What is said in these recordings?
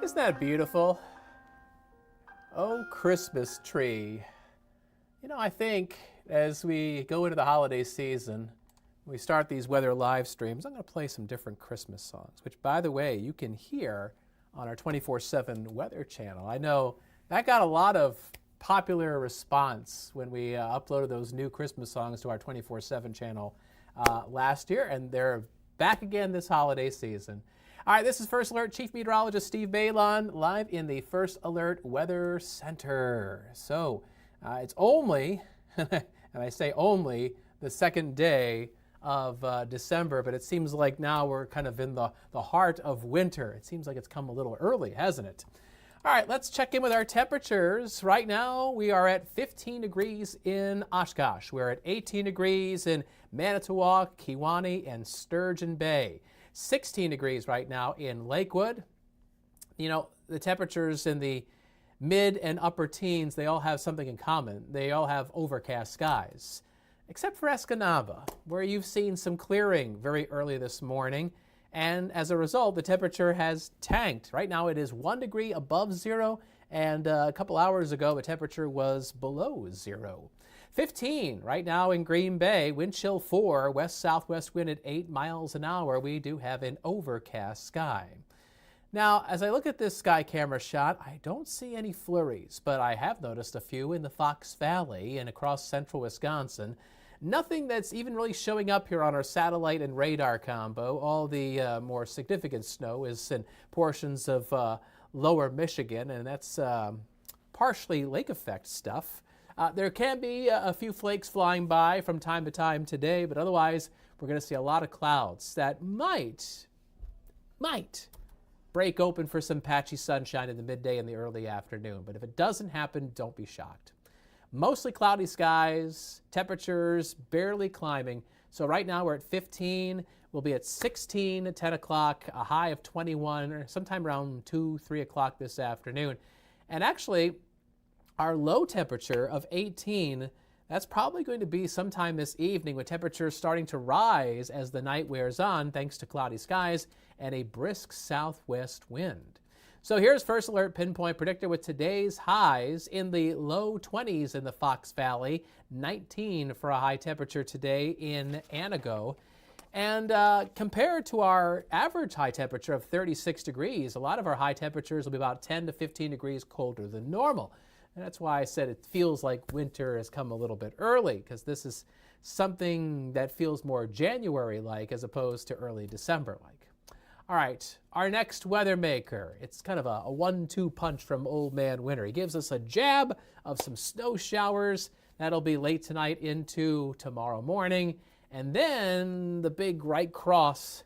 Isn't that beautiful? Oh, Christmas tree. I think as we go into the holiday season, we start these weather live streams, I'm going to play some different Christmas songs, which, by the way, you can hear on our 24/7 weather channel. I know that got a lot of popular response when we uploaded those new Christmas songs to our 24/7 channel last year, and they're back again this holiday season. All right, this is First Alert Chief Meteorologist Steve Beylon live in the First Alert Weather Center. So it's only, and I say only, the second day of December, but it seems like now we're kind of in the heart of winter. It seems like it's come a little early, hasn't it? All right, let's check in with our temperatures. Right now, we are at 15 degrees in Oshkosh. We're at 18 degrees in Manitowoc, Kewaunee, and Sturgeon Bay. 16 degrees right now in Lakewood. The temperatures in the mid and upper teens, they all have something in common. They all have overcast skies, except for Escanaba, where you've seen some clearing very early this morning. And as a result, the temperature has tanked. Right now it is 1 degree above zero, and a couple hours ago the temperature was below zero. 15 right now in Green Bay, wind chill 4, west-southwest wind at 8 miles an hour. We do have an overcast sky. Now, as I look at this sky camera shot, I don't see any flurries, but I have noticed a few in the Fox Valley and across central Wisconsin. Nothing that's even really showing up here on our satellite and radar combo. All the more significant snow is in portions of lower Michigan, and that's partially lake effect stuff. There can be a few flakes flying by from time to time today, but otherwise we're going to see a lot of clouds that might break open for some patchy sunshine in the midday and the early afternoon. But if it doesn't happen, don't be shocked. Mostly cloudy skies, temperatures barely climbing. So right now we're at 15. We'll be at 16 at 10 o'clock, a high of 21, or sometime around 2, 3 o'clock this afternoon. And actually, our low temperature of 18, that's probably going to be sometime this evening with temperatures starting to rise as the night wears on thanks to cloudy skies and a brisk southwest wind. So here's First Alert Pinpoint Predictor with today's highs in the low 20s in the Fox Valley, 19 for a high temperature today in Anago. And compared to our average high temperature of 36 degrees, a lot of our high temperatures will be about 10 to 15 degrees colder than normal. And that's why I said it feels like winter has come a little bit early, because this is something that feels more January-like as opposed to early December-like. All right, our next weather maker, it's kind of a 1-2 punch from Old Man Winter. He gives us a jab of some snow showers. That'll be late tonight into tomorrow morning. And then the big right cross,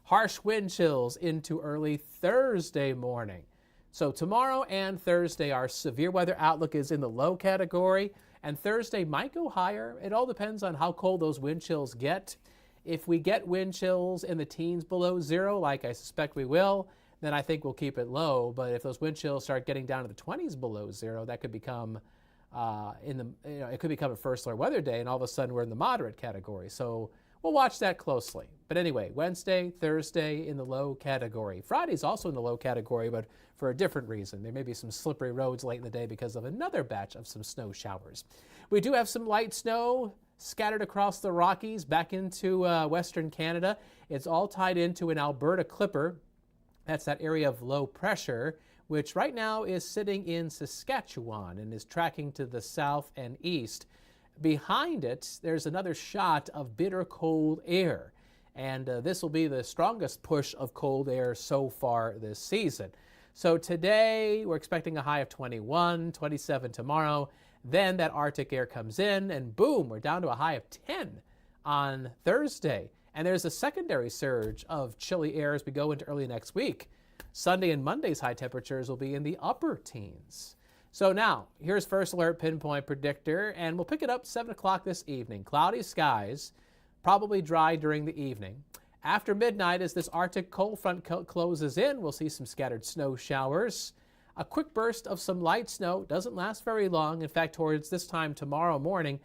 harsh wind chills into early Thursday morning. So tomorrow and Thursday, our severe weather outlook is in the low category, and Thursday might go higher. It all depends on how cold those wind chills get. If we get wind chills in the teens below zero, like I suspect we will, then I think we'll keep it low. But if those wind chills start getting down to the 20s below zero, that could become it could become a first alert weather day, and all of a sudden we're in the moderate category. So we'll watch that closely. But anyway, Wednesday, Thursday in the low category. Friday's also in the low category, but for a different reason. There may be some slippery roads late in the day because of another batch of some snow showers. We do have some light snow scattered across the Rockies back into western Canada. It's all tied into an Alberta clipper. That's that area of low pressure, which right now is sitting in Saskatchewan and is tracking to the south and east. Behind it, there's another shot of bitter cold air, and this will be the strongest push of cold air so far this season. So today, we're expecting a high of 21, 27 tomorrow. Then that Arctic air comes in, and boom, we're down to a high of 10 on Thursday. And there's a secondary surge of chilly air as we go into early next week. Sunday and Monday's high temperatures will be in the upper teens. So now, here's First Alert Pinpoint Predictor, and we'll pick it up 7 o'clock this evening. Cloudy skies, probably dry during the evening. After midnight, as this Arctic cold front closes in, we'll see some scattered snow showers. A quick burst of some light snow doesn't last very long. In fact, towards this time tomorrow morning,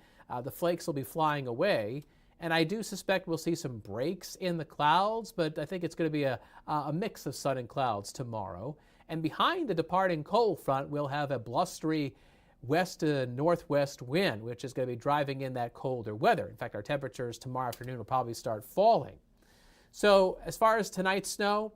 the flakes will be flying away. And I do suspect we'll see some breaks in the clouds, but I think it's going to be a mix of sun and clouds tomorrow. And behind the departing cold front, we'll have a blustery west to northwest wind, which is going to be driving in that colder weather. In fact, our temperatures tomorrow afternoon will probably start falling. So as far as tonight's snow,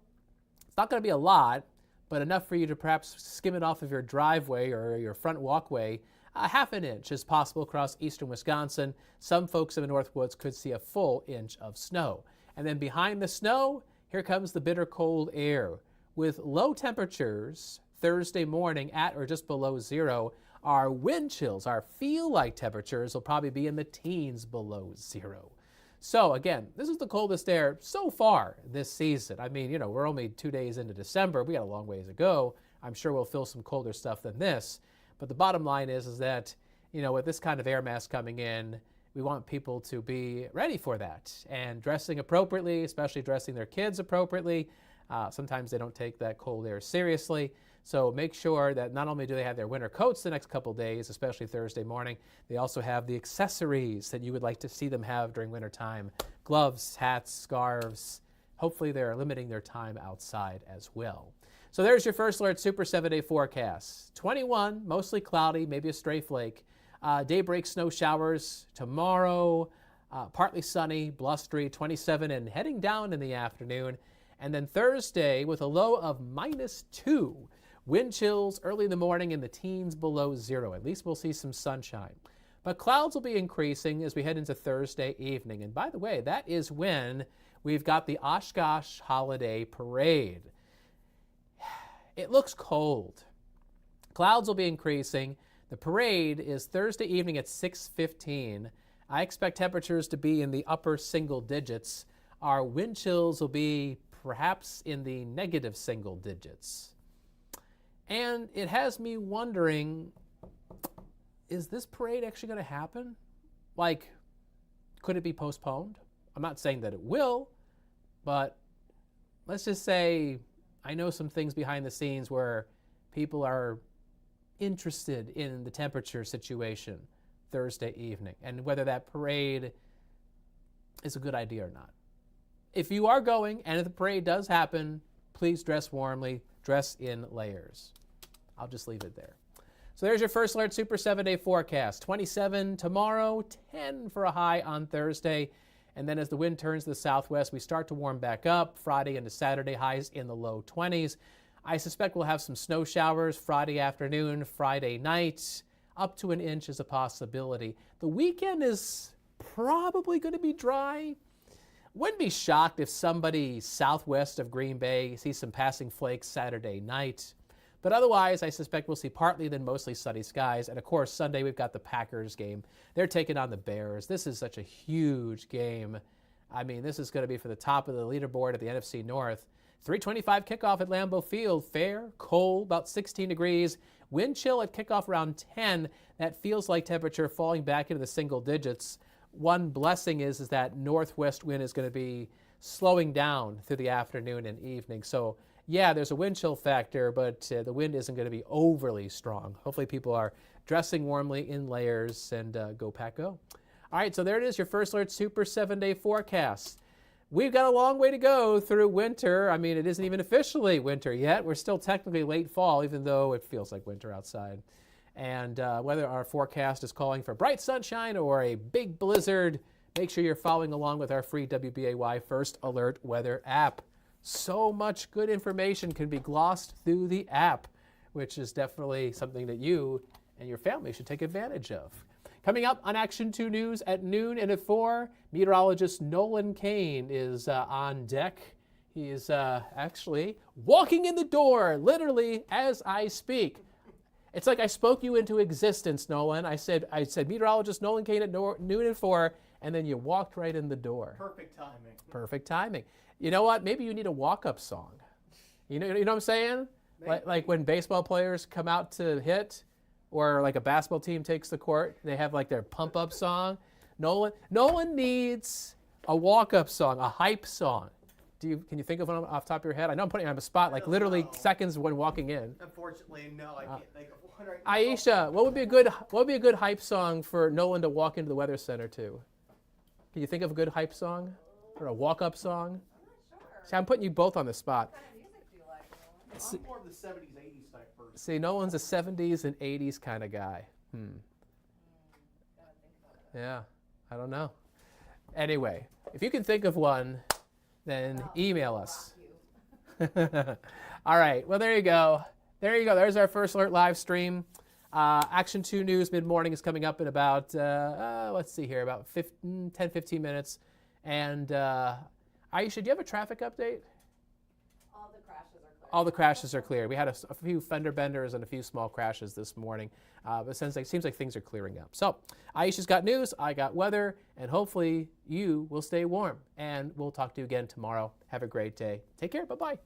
it's not going to be a lot, but enough for you to perhaps skim it off of your driveway or your front walkway. A half an inch is possible across eastern Wisconsin. Some folks in the North Woods could see a full inch of snow. And then behind the snow, here comes the bitter cold air. With low temperatures Thursday morning at or just below zero, our wind chills, our feel-like temperatures will probably be in the teens below zero. So again, this is the coldest air so far this season. I mean, we're only 2 days into December. We got a long ways to go. I'm sure we'll feel some colder stuff than this. But the bottom line is that, with this kind of air mass coming in, we want people to be ready for that and dressing appropriately, especially dressing their kids appropriately. Sometimes they don't take that cold air seriously. So make sure that not only do they have their winter coats the next couple days, especially Thursday morning, they also have the accessories that you would like to see them have during wintertime. Gloves, hats, scarves. Hopefully they're limiting their time outside as well. So there's your First Alert Super 7-day forecast. 21, mostly cloudy, maybe a stray flake. Daybreak snow showers tomorrow, partly sunny, blustery, 27 and heading down in the afternoon. And then Thursday with a low of -2. Wind chills early in the morning in the teens below zero. At least we'll see some sunshine. But clouds will be increasing as we head into Thursday evening. And by the way, that is when we've got the Oshkosh Holiday Parade. It looks cold. Clouds will be increasing. The parade is Thursday evening at 6:15. I expect temperatures to be in the upper single digits. Our wind chills will be perhaps in the negative single digits. And it has me wondering, is this parade actually going to happen? Like, could it be postponed? I'm not saying that it will, but let's just say I know some things behind the scenes where people are interested in the temperature situation Thursday evening and whether that parade is a good idea or not. If you are going and if the parade does happen, please dress warmly, dress in layers. I'll just leave it there. So there's your First Alert Super 7-day forecast. 27 tomorrow, 10 for a high on Thursday. And then as the wind turns to the southwest, we start to warm back up. Friday into Saturday, highs in the low 20s. I suspect we'll have some snow showers Friday afternoon, Friday night. Up to an inch is a possibility. The weekend is probably going to be dry. Wouldn't be shocked if somebody southwest of Green Bay sees some passing flakes Saturday night. But otherwise, I suspect we'll see partly then mostly sunny skies. And of course, Sunday we've got the Packers game. They're taking on the Bears. This is such a huge game. I mean, this is going to be for the top of the leaderboard at the NFC North. 3:25 kickoff at Lambeau Field. Fair, cold, about 16 degrees. Wind chill at kickoff around 10. That feels like temperature falling back into the single digits. One blessing is that northwest wind is going to be slowing down through the afternoon and evening. So yeah, there's a wind chill factor, but the wind isn't going to be overly strong. Hopefully people are dressing warmly in layers and go Pack Go. All right, so there it is, your First Alert Super 7-day forecast. We've got a long way to go through winter. I mean, it isn't even officially winter yet. We're still technically late fall, even though it feels like winter outside. And whether our forecast is calling for bright sunshine or a big blizzard, make sure you're following along with our free WBAY First Alert Weather app. So much good information can be glossed through the app, which is definitely something that you and your family should take advantage of. Coming up on Action 2 News at noon and at 4, meteorologist Nolan Kane is on deck. He is actually walking in the door, literally, as I speak. It's like I spoke you into existence, Nolan. I said meteorologist Nolan Kane at noon and 4, and then you walked right in the door. Perfect timing. Perfect timing. You know what? Maybe you need a walk-up song. You know what I'm saying? Like when baseball players come out to hit, or like a basketball team takes the court, they have like their pump-up song. Nolan needs a walk-up song, a hype song. Can you think of one off the top of your head? I know I'm putting you on the spot, like literally seconds when walking in. Unfortunately, no, I can't think of one right now. Aisha, what would be a good hype song for Nolan to walk into the Weather Center to? Can you think of a good hype song or a walk-up song? I'm not sure. See, I'm putting you both on the spot. What kind of music do you like, I'm more of the 70s, 80s type person. See, no one's a 70s and 80s kind of guy. Gotta think about that. Yeah, I don't know. Anyway, if you can think of one, then email us. Rock you. All right, well, there you go. There you go. There's our First Alert live stream. Action 2 News mid-morning is coming up in about, let's see here, about 10, 15 minutes. And Aisha, do you have a traffic update? All the crashes are clear. All the crashes are clear. We had a few fender benders and a few small crashes this morning. But it seems like things are clearing up. So Aisha's got news, I got weather, and hopefully you will stay warm. And we'll talk to you again tomorrow. Have a great day. Take care. Bye-bye.